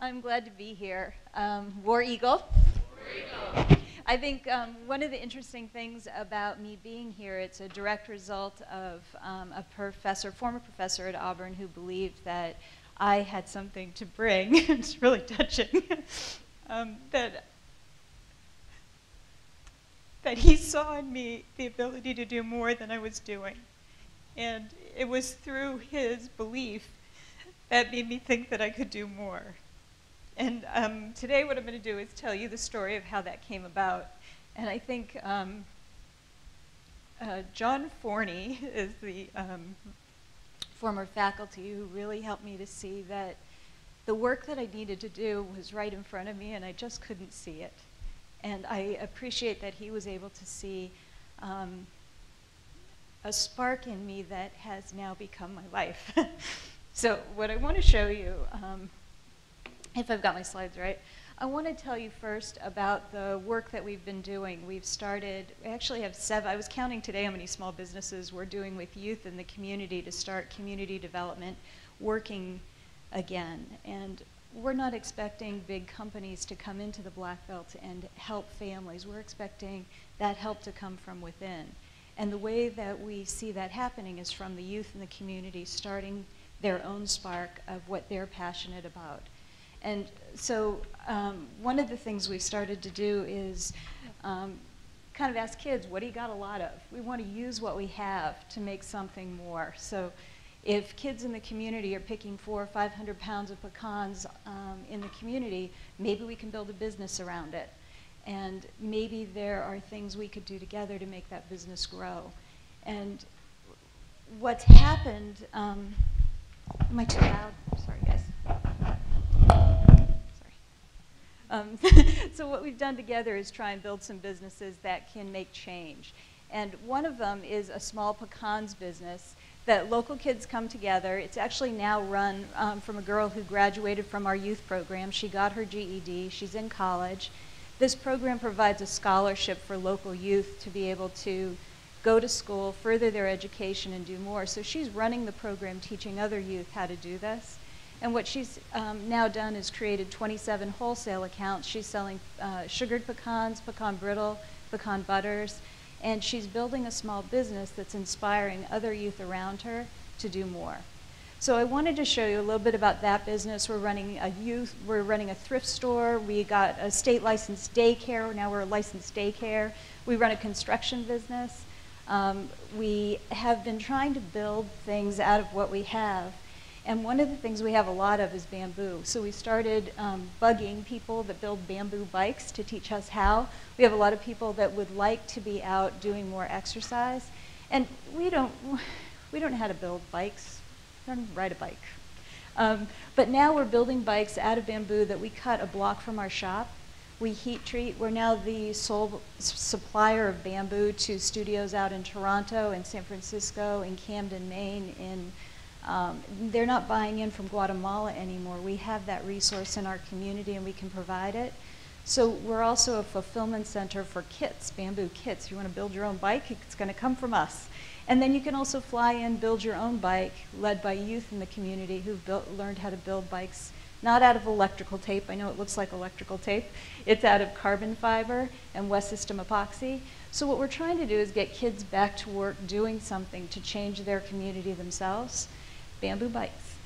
I'm glad to be here. War Eagle. I think one of the interesting things about me being here, it's a direct result of a former professor at Auburn who believed that I had something to bring. It's really touching. that he saw in me the ability to do more than I was doing. And it was through his belief that made me think that I could do more. And today what I'm going to do is tell you the story of how that came about. And I think John Forney is the former faculty who really helped me to see that the work that I needed to do was right in front of me and I just couldn't see it. And I appreciate that he was able to see a spark in me that has now become my life. So what I want to show you, if I've got my slides right, I want to tell you first about the work that we've been doing. We actually have 7, I was counting today how many small businesses we're doing with youth in the community to start community development working again. And we're not expecting big companies to come into the Black Belt and help families. We're expecting that help to come from within. And the way that we see that happening is from the youth in the community starting their own spark of what they're passionate about. And so one of the things we've started to do is kind of ask kids, what do you got a lot of? We want to use what we have to make something more. So if kids in the community are picking 400 or 500 pounds of pecans in the community, maybe we can build a business around it. And maybe there are things we could do together to make that business grow. And what's happened, am I too loud? Sorry, guys. So what we've done together is try and build some businesses that can make change. And one of them is a small pecans business that local kids come together. It's actually now run from a girl who graduated from our youth program. She got her GED. She's in college. This program provides a scholarship for local youth to be able to go to school, further their education, and do more. So she's running the program, teaching other youth how to do this. And what she's now done is created 27 wholesale accounts. She's selling sugared pecans, pecan brittle, pecan butters, and she's building a small business that's inspiring other youth around her to do more. So I wanted to show you a little bit about that business. We're running a thrift store. We got a state licensed daycare. Now we're a licensed daycare. We run a construction business. We have been trying to build things out of what we have. And one of the things we have a lot of is bamboo. So we started bugging people that build bamboo bikes to teach us how. We have a lot of people that would like to be out doing more exercise. And we don't know how to build bikes. We don't ride a bike. But now we're building bikes out of bamboo that we cut a block from our shop. We heat treat. We're now the sole supplier of bamboo to studios out in Toronto, in San Francisco, in Camden, Maine, they're not buying in from Guatemala anymore. We have that resource in our community and we can provide it. So we're also a fulfillment center for kits, bamboo kits. If you want to build your own bike, it's going to come from us. And then you can also fly in, build your own bike, led by youth in the community who've learned how to build bikes, not out of electrical tape. I know it looks like electrical tape. It's out of carbon fiber and West System epoxy. So what we're trying to do is get kids back to work doing something to change their community themselves. Bamboo bikes.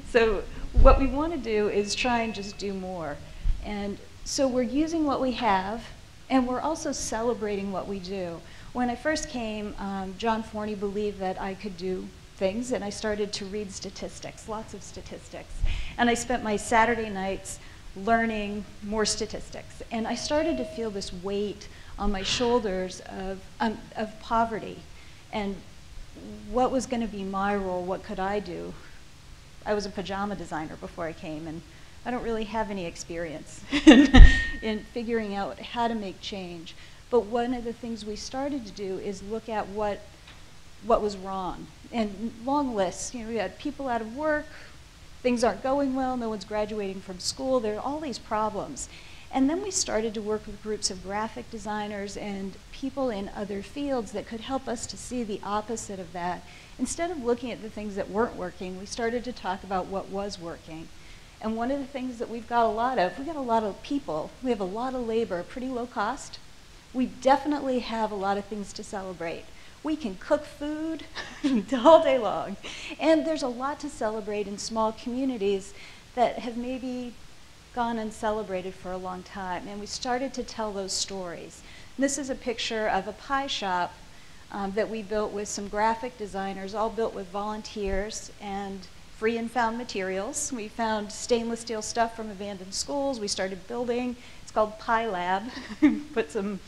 So what we want to do is try and just do more. And so we're using what we have, and we're also celebrating what we do. When I first came, John Forney believed that I could do things, and I started to read statistics, lots of statistics. And I spent my Saturday nights learning more statistics. And I started to feel this weight on my shoulders of poverty. And what was going to be my role? What could I do? I was a pajama designer before I came, and I don't really have any experience in figuring out how to make change. But one of the things we started to do is look at what was wrong. And long lists, we had people out of work, things aren't going well, no one's graduating from school, there are all these problems. And then we started to work with groups of graphic designers and people in other fields that could help us to see the opposite of that. Instead of looking at the things that weren't working, we started to talk about what was working. And one of the things that we've got a lot of, we've got a lot of people, we have a lot of labor, pretty low cost. We definitely have a lot of things to celebrate. We can cook food all day long. And there's a lot to celebrate in small communities that have maybe gone uncelebrated for a long time. And we started to tell those stories. This is a picture of a pie shop that we built with some graphic designers, all built with volunteers and free and found materials. We found stainless steel stuff from abandoned schools. We started building. It's called Pie Lab. Put some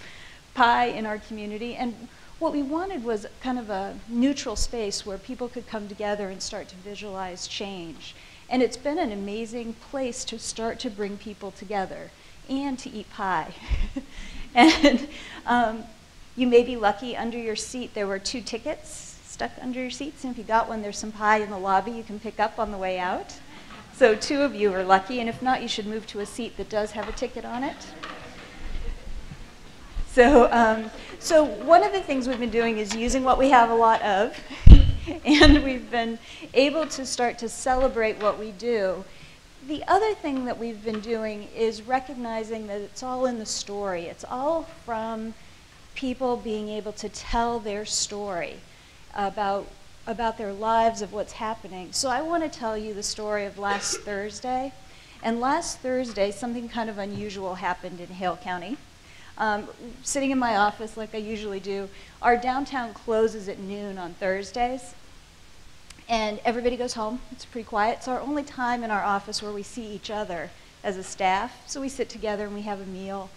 pie in our community. And what we wanted was kind of a neutral space where people could come together and start to visualize change. And it's been an amazing place to start to bring people together and to eat pie. And you may be lucky, under your seat there were 2 tickets stuck under your seats, and if you got one, there's some pie in the lobby you can pick up on the way out. So 2 of you are lucky, and if not, you should move to a seat that does have a ticket on it. So one of the things we've been doing is using what we have a lot of, and we've been able to start to celebrate what we do. The other thing that we've been doing is recognizing that it's all in the story. It's all from people being able to tell their story about their lives, of what's happening. So I want to tell you the story of last Thursday. And last Thursday, something kind of unusual happened in Hale County. Sitting in my office like I usually do, our downtown closes at noon on Thursdays. And everybody goes home. It's pretty quiet. It's our only time in our office where we see each other as a staff. So we sit together and we have a meal.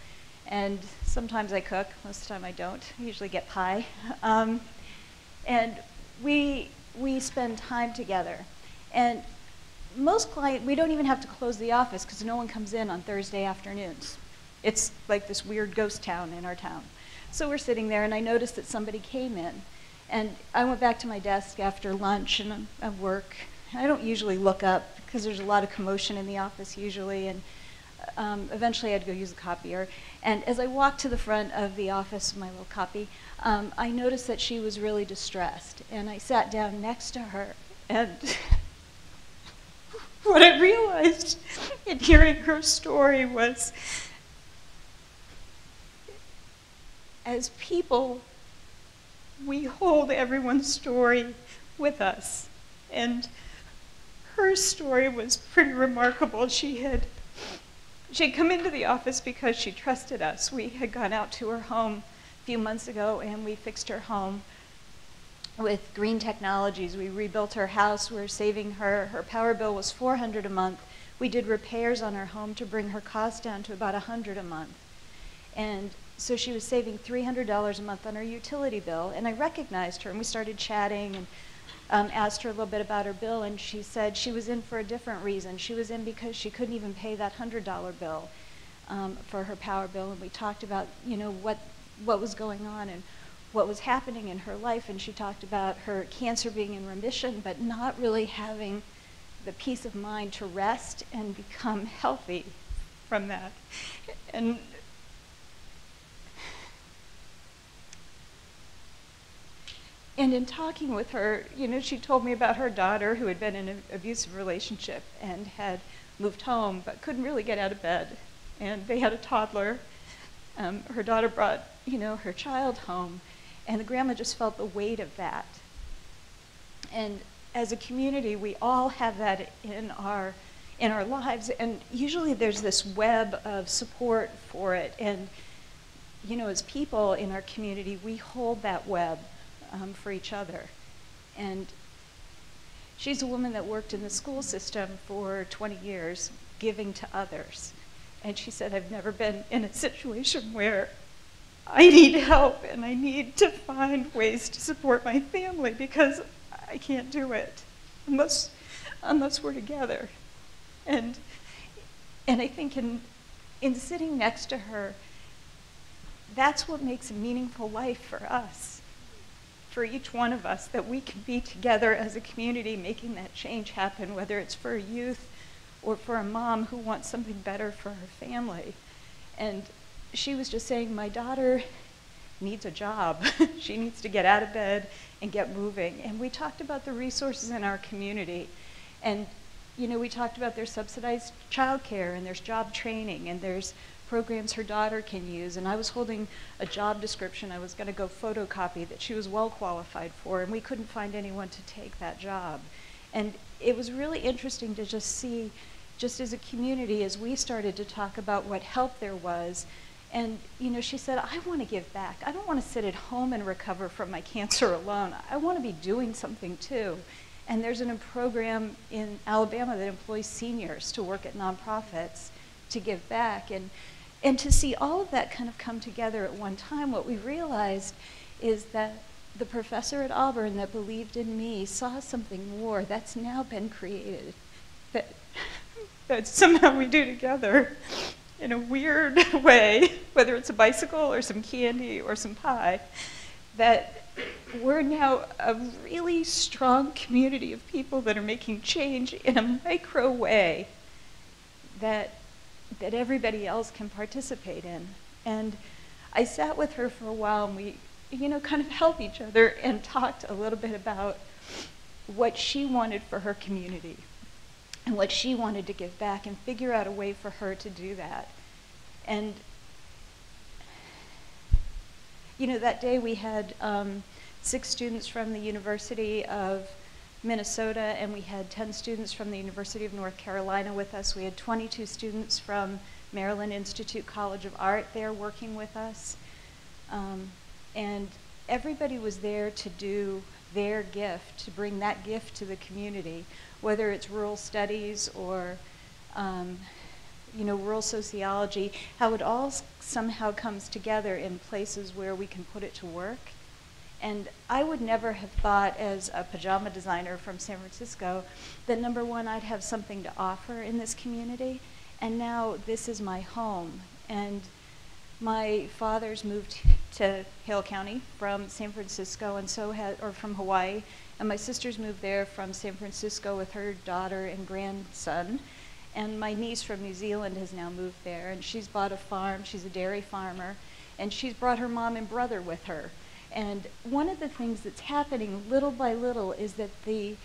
And sometimes I cook. Most of the time I don't. I usually get pie. And we spend time together. And most clients, we don't even have to close the office because no one comes in on Thursday afternoons. It's like this weird ghost town in our town. So we're sitting there and I noticed that somebody came in. And I went back to my desk after lunch and at work. I don't usually look up because there's a lot of commotion in the office usually, and eventually I had to go use the copier. And as I walked to the front of the office, my little copy, I noticed that she was really distressed. And I sat down next to her, and what I realized in hearing her story was, as people, we hold everyone's story with us. And her story was pretty remarkable. She had come into the office because she trusted us. We had gone out to her home a few months ago and we fixed her home with green technologies. We rebuilt her house. We were saving her. Her power bill was $400 a month. We did repairs on her home to bring her cost down to about $100 a month. And so she was saving $300 a month on her utility bill, and I recognized her, and we started chatting and asked her a little bit about her bill, and she said she was in for a different reason. She was in because she couldn't even pay that $100 bill for her power bill, and we talked about, you know, what was going on and what was happening in her life, and she talked about her cancer being in remission, but not really having the peace of mind to rest and become healthy from that. And in talking with her, you know, she told me about her daughter who had been in an abusive relationship and had moved home but couldn't really get out of bed. And they had a toddler. Her daughter brought, you know, her child home, and the grandma just felt the weight of that. And as a community, we all have that in our lives, and usually there's this web of support for it. And, you know, as people in our community, we hold that web for each other. And she's a woman that worked in the school system for 20 years, giving to others. And she said, I've never been in a situation where I need help and I need to find ways to support my family because I can't do it unless we're together. And I think in sitting next to her, that's what makes a meaningful life for us. For each one of us, that we can be together as a community making that change happen, whether it's for a youth or for a mom who wants something better for her family. And she was just saying, my daughter needs a job. She needs to get out of bed and get moving. And we talked about the resources in our community. And we talked about there's subsidized childcare, and there's job training, and there's programs her daughter can use. And I was holding a job description I was going to go photocopy that she was well qualified for, and we couldn't find anyone to take that job. And it was really interesting to just see, just as a community, as we started to talk about what help there was. And she said, I want to give back. I don't want to sit at home and recover from my cancer alone. I want to be doing something too. And there's a program in Alabama that employs seniors to work at nonprofits to give back. And to see all of that kind of come together at one time, what we realized is that the professor at Auburn that believed in me saw something more that's now been created, that somehow we do together in a weird way, whether it's a bicycle or some candy or some pie, that we're now a really strong community of people that are making change in a micro way that everybody else can participate in. And I sat with her for a while, and we, kind of helped each other and talked a little bit about what she wanted for her community and what she wanted to give back, and figure out a way for her to do that. And that day we had 6 students from the University of Minnesota, and we had 10 students from the University of North Carolina with us. We had 22 students from Maryland Institute College of Art there working with us. And everybody was there to do their gift, to bring that gift to the community, whether it's rural studies or rural sociology, how it all somehow comes together in places where we can put it to work. And I would never have thought, as a pajama designer from San Francisco, that number one, I'd have something to offer in this community. And now this is my home. And my father's moved to Hale County from San Francisco, and or from Hawaii. And my sister's moved there from San Francisco with her daughter and grandson. And my niece from New Zealand has now moved there, and she's bought a farm. She's a dairy farmer, and she's brought her mom and brother with her. And one of the things that's happening little by little is that the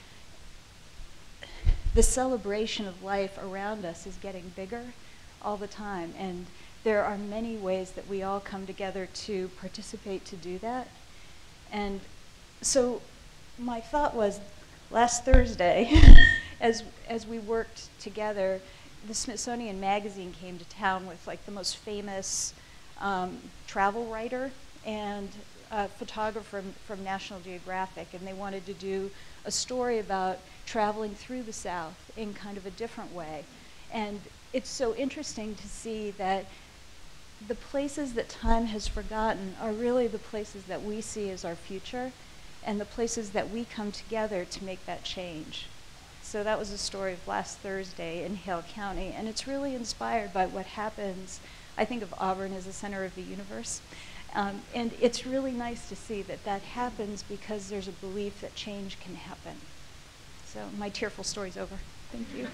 celebration of life around us is getting bigger all the time. And there are many ways that we all come together to participate to do that. And so my thought was, last Thursday, as we worked together, the Smithsonian Magazine came to town with the most famous travel writer and photographer from National Geographic, and they wanted to do a story about traveling through the South in kind of a different way. And it's so interesting to see that the places that time has forgotten are really the places that we see as our future, and the places that we come together to make that change. So that was the story of last Thursday in Hale County, and it's really inspired by what happens. I think of Auburn as the center of the universe. And it's really nice to see that happens because there's a belief that change can happen. So my tearful story's over. Thank you.